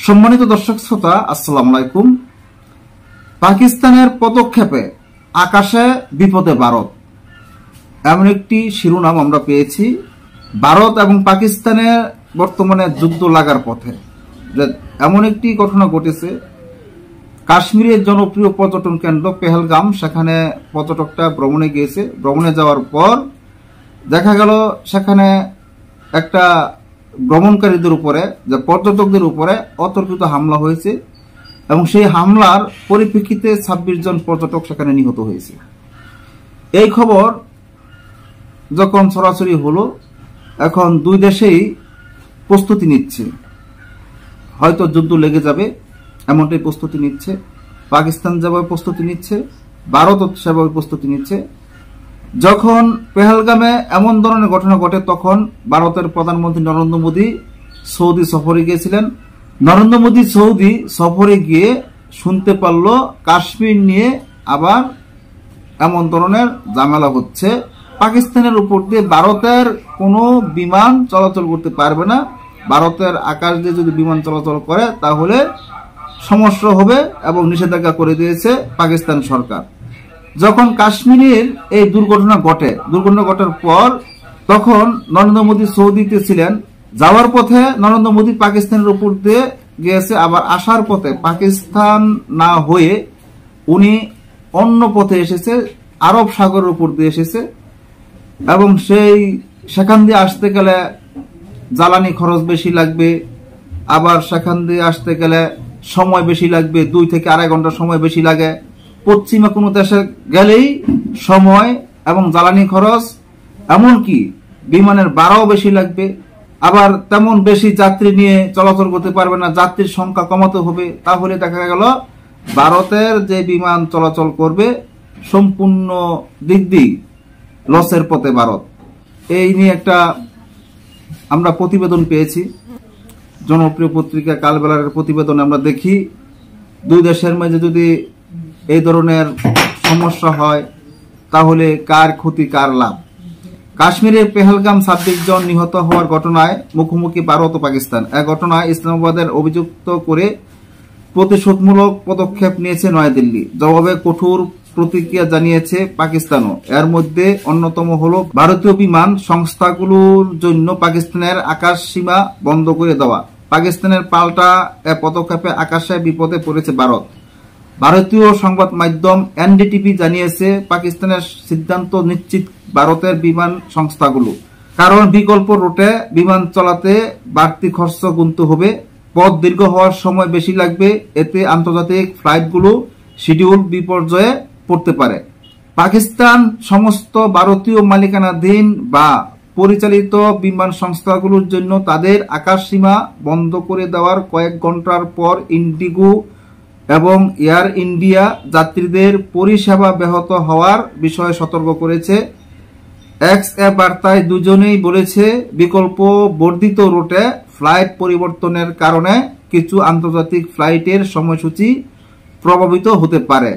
সম্মানিত দর্শক শ্রোতা, আসসালামু আলাইকুম। পাকিস্তানের পদক্ষেপে আকাশে বিপদে ভারত, এমন একটি শিরোনাম আমরা পেয়েছি। ভারত এবং পাকিস্তানে বর্তমানে যুদ্ধ লাগার পথে। এমন একটি ঘটনা ঘটেছে, কাশ্মীরের জনপ্রিয় পর্যটন কেন্দ্র পেহেলগাম, সেখানে পর্যটকটা ভ্রমণে গিয়েছে। ভ্রমণে যাওয়ার পর দেখা গেল সেখানে একটা ভ্রমণকারীদের উপরে, যে পর্যটকদের উপরে অতর্কিত হামলা হয়েছে এবং সেই হামলার পরিপ্রেক্ষিতে 26 জন পর্যটক সেখানে নিহত হয়েছে। এই খবর যখন ছড়াছড়ি হলো, এখন দুই দেশেই প্রস্তুতি নিচ্ছে, হয়তো যুদ্ধ লেগে যাবে এমনটাই প্রস্তুতি নিচ্ছে। পাকিস্তান যেভাবে প্রস্তুতি নিচ্ছে, ভারতও সেভাবে প্রস্তুতি নিচ্ছে। যখন পেহেলগামে এমন ধরনের ঘটনা ঘটে, তখন ভারতের প্রধানমন্ত্রী নরেন্দ্র মোদী সৌদি সফরে গিয়েছিলেন। নরেন্দ্র মোদী সৌদি সফরে গিয়ে শুনতে পারল কাশ্মীর নিয়ে আবার এমন ধরনের ঝামেলা হচ্ছে। পাকিস্তানের উপর দিয়ে ভারতের কোনো বিমান চলাচল করতে পারবে না। ভারতের আকাশ দিয়ে যদি বিমান চলাচল করে তাহলে সমস্যা হবে এবং নিষেধাজ্ঞা করে দিয়েছে পাকিস্তান সরকার। যখন কাশ্মীরের এই দুর্ঘটনা ঘটার পর তখন নরেন্দ্র মোদী সৌদিতে ছিলেন। যাওয়ার পথে নরেন্দ্র মোদী পাকিস্তানের উপর দিয়ে গিয়েছে, আবার আসার পথে পাকিস্তান না হয়ে উনি অন্য পথে এসেছে, আরব সাগরের উপর দিয়ে এসেছে এবং সেখান দিয়ে আসতে গেলে জ্বালানি খরচ বেশি লাগবে, আবার সেখান দিয়ে আসতে গেলে সময় বেশি লাগবে, 2 থেকে 2.5 ঘন্টা সময় বেশি লাগে। পশ্চিমা কোনো দেশে গেলেই সময় এবং জ্বালানি খরচ, এমনকি বিমানের ভাড়াও বেশি লাগবে। আবার তেমন বেশি যাত্রী নিয়ে চলাচল করতে পারবে না, যাত্রীর সংখ্যা কমাতে হবে। তাহলে দেখা গেল ভারতের যে বিমান চলাচল করবে সম্পূর্ণ দিক দিয়ে লসের পথে ভারত। এই নিয়ে একটা আমরা প্রতিবেদন পেয়েছি, জনপ্রিয় পত্রিকা কালবেলার প্রতিবেদন। আমরা দেখি দুই দেশের মাঝে যদি এই ধরনের সমস্যা হয় তাহলে কার ক্ষতি কার লাভ। কাশ্মীরের পেহেলগাম 26 জন নিহত হওয়ার ঘটনায় মুখোমুখি ভারত ও পাকিস্তান। এই ঘটনায় ইসলামাবাদের অভিযুক্ত করে প্রতিশোধমূলক পদক্ষেপ নিয়েছে নয়াদিল্লি। জবাবে কঠোর প্রতিক্রিয়া জানিয়েছে পাকিস্তানও। এর মধ্যে অন্যতম হল ভারতীয় বিমান সংস্থাগুলোর জন্য পাকিস্তানের আকাশ সীমা বন্ধ করে দেওয়া। পাকিস্তানের পাল্টা এ পদক্ষেপে আকাশে বিপদে পড়েছে ভারত। ভারতীয় সংবাদ মাধ্যম এনডিটিভি জানিয়েছে, পাকিস্তানের সিদ্ধান্ত নিশ্চিত ভারতের বিমান সংস্থাগুলো, কারণ বিকল্প রুটে বিমান চলাতে বাড়তি খরচ গুনতে হবে, পথ দীর্ঘ হওয়ার সময় বেশি লাগবে, এতে আন্তর্জাতিক ফ্লাইটগুলো শিডিউল বিপর্যয়ে পড়তে পারে। পাকিস্তান সমস্ত ভারতীয় মালিকানাধীন বা পরিচালিত বিমান সংস্থাগুলোর জন্য তাদের আকাশ সীমা বন্ধ করে দেওয়ার কয়েক ঘন্টার পর ইন্ডিগো এবং এয়ার ইন্ডিয়া যাত্রীদের পরিষেবা ব্যাহত হওয়ার বিষয়ে সতর্ক করেছে। এক্স এ বার্তায় দুজনেই বলেছে, বিকল্প বর্ধিত রুটে ফ্লাইট পরিবর্তনের কারণে কিছু আন্তর্জাতিক ফ্লাইটের সময়সূচি প্রভাবিত হতে পারে।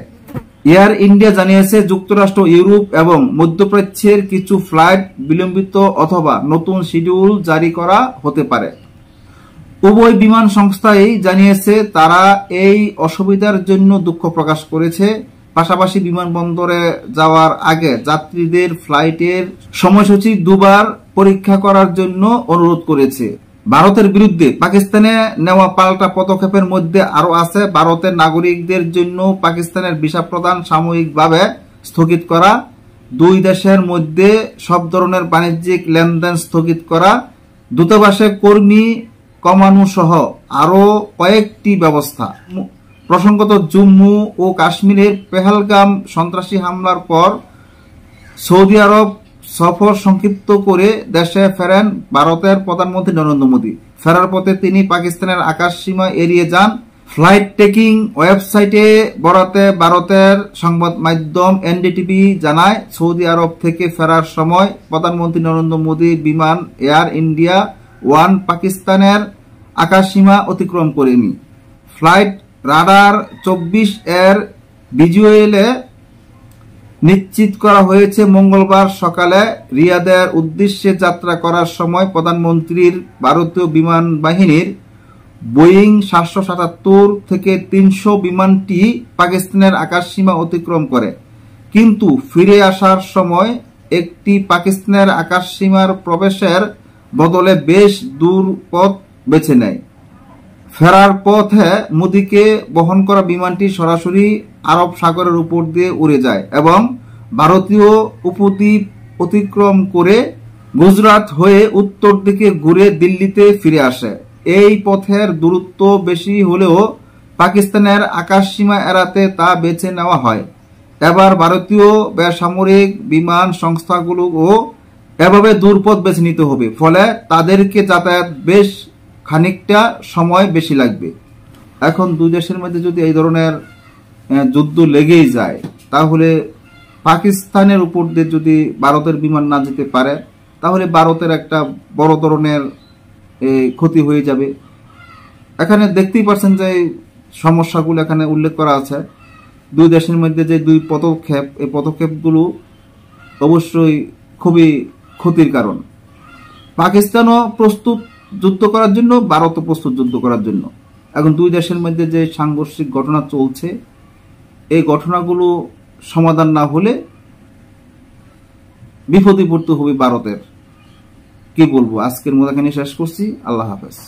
এয়ার ইন্ডিয়া জানিয়েছে, যুক্তরাষ্ট্র, ইউরোপ এবং মধ্যপ্রাচ্যের কিছু ফ্লাইট বিলম্বিত অথবা নতুন শিডিউল জারি করা হতে পারে। উভয় বিমান সংস্থাই জানিয়েছে তারা এই অসুবিধার জন্য দুঃখ প্রকাশ করেছে। পাশাপাশি বিমানবন্দরে যাওয়ার আগে যাত্রীদের ফ্লাইটের সময়সূচি 2 বার পরীক্ষা করার জন্য অনুরোধ করেছে। ভারতের বিরুদ্ধে পাকিস্তানে নেওয়া পাল্টা পদক্ষেপের মধ্যে আরো আছে ভারতের নাগরিকদের জন্য পাকিস্তানের ভিসা প্রদান সাময়িকভাবে স্থগিত করা, 2 দেশের মধ্যে সব ধরনের বাণিজ্যিক লেনদেন স্থগিত করা, দূতাবাসে কর্মী কমানো সহ আরো কয়েকটি ব্যবস্থা। প্রসঙ্গত, জম্মু ও কাশ্মীরের পেহেলগাম সন্ত্রাসী হামলার পর সৌদি আরব সফর সংক্ষিপ্ত করে দেশে ফেরেন ভারতের প্রধানমন্ত্রী নরেন্দ্র মোদী। ফেরার পথে তিনি পাকিস্তানের আকাশ সীমা এড়িয়ে যান। ফ্লাইট ট্র্যাকিং ওয়েবসাইটে বরাতে ভারতের সংবাদ মাধ্যম এনডিটিভি জানায়, সৌদি আরব থেকে ফেরার সময় প্রধানমন্ত্রী নরেন্দ্র মোদীর বিমান এয়ার ইন্ডিয়া 1 পাকিস্তানের আকাশ সীমা অতিক্রম করেনি। ফ্লাইট রাডার 24 এর ভিজুয়ালে নিশ্চিত করা হয়েছে, মঙ্গলবার সকালে রিয়াদের উদ্দেশ্যে যাত্রা করার সময় প্রধানমন্ত্রীর ভারতীয় বিমান বাহিনীর বোয়িং 777 থেকে 300 বিমানটি পাকিস্তানের আকাশসীমা অতিক্রম করে, কিন্তু ফিরে আসার সময় একটি পাকিস্তানের আকাশসীমার প্রবেশের বদলে বেশ দূর পথ বেছে নেয়। ফেরার পথে মোদিকে বহন করা বিমানটি সরাসরি আরব সাগরের উপর দিয়ে উড়ে যায় এবং ভারতীয় উপদ্বীপ অতিক্রম করে গুজরাট হয়ে উত্তর দিকে ঘুরে দিল্লিতে ফিরে আসে। এই পথের দূরত্ব বেশি হলেও পাকিস্তানের আকাশসীমা এড়াতে তা বেছে নেওয়া হয়। এবার ভারতীয় বেসামরিক বিমান সংস্থাগুলোও এভাবে দূরপথ বেছে নিতে হবে, ফলে তাদেরকে যাতায়াত বেশ খানিকটা সময় বেশি লাগবে। এখন দুই দেশের মধ্যে যদি এই ধরনের যুদ্ধ লেগেই যায়, তাহলে পাকিস্তানের উপর দিয়ে যদি ভারতের বিমান না যেতে পারে, তাহলে ভারতের একটা বড় ধরনের ক্ষতি হয়ে যাবে। এখানে দেখতেই পাচ্ছেন যে সমস্যাগুলো এখানে উল্লেখ করা আছে। দুই দেশের মধ্যে যে দুই পদক্ষেপ, এই পদক্ষেপগুলো অবশ্যই খুবই ক্ষতির কারণ। পাকিস্তানও প্রস্তুত যুদ্ধ করার জন্য, ভারতও প্রস্তুত যুদ্ধ করার জন্য। এখন দুই দেশের মধ্যে যে সাংঘর্ষিক ঘটনা চলছে, এই ঘটনাগুলো সমাধান না হলে বিপদে পড়তে হবে ভারতের। কি বলবো, আজকের মতো এখানে শেষ করছি। আল্লাহ হাফেজ।